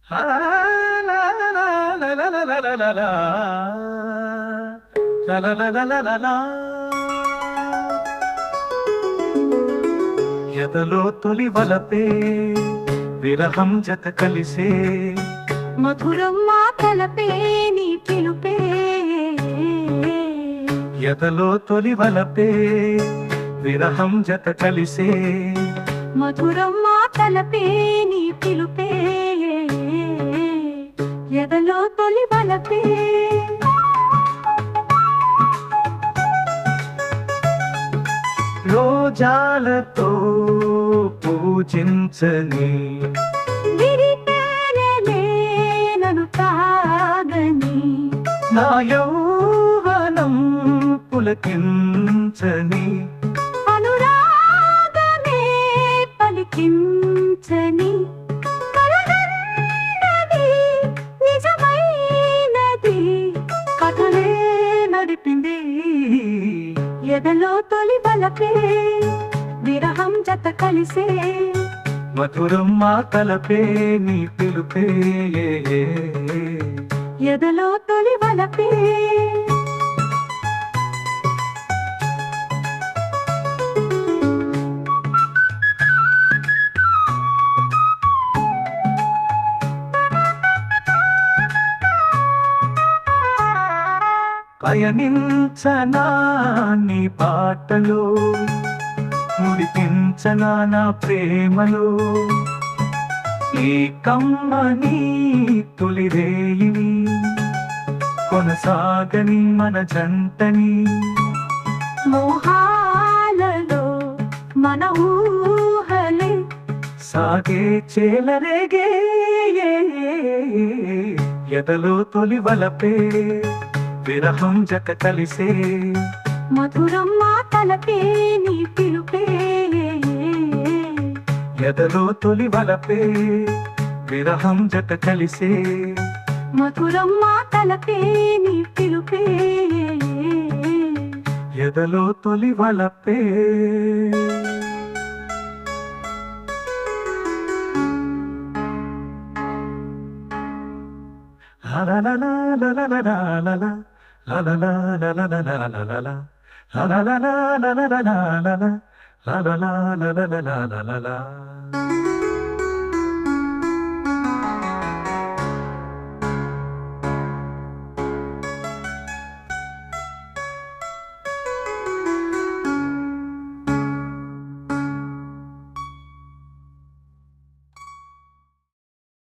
ఆ లా లా లా లా లా లా లా లా లా. లా లా లా లా లా లా లా. ఎదలో తొలి వలపే విరహం జత కలిసే మధురం మాటలపే నీ పిలుపే ఎదలో తొలి వలపే విరహం జత కలిసే మధురం మాటలపే నీ పిలుపే ఎదలో తొలి వలపే రోజాలతో పూజించని విరితేనెలే నన్ను తాగని నా యౌవనం పులకించని అనురాగమే పలికించని కలగన్నది నిజమైనది కథలే నడిపింది ఎదలో తొలి బలపే విరహం జత కలిసే మధురం మాటలపే నీ పిలుపే ఎదలో తొలి బలపే పయనించనా నీ పాటలో ముడిపించనా నా ప్రేమలో ఈ కమ్మని తొలిరేయిని కొనసాగని మన జంటని మోహాలలో మన ఊహలే సాగే చేలరేగే ఎదలో తొలి వలపే విరహం జత కలిసే మధురం మాటలపే నీ పిలుపే ఎదలో తొలి వలపే విరహం జత కలిసే మధురం మాటలపే నీ పిలుపే ఎదలో తొలి వలపే లా లా లా లా లా లా లా లా. La la la la la la la la la la. La la la la la la la la la la. La la la la la la la la la la.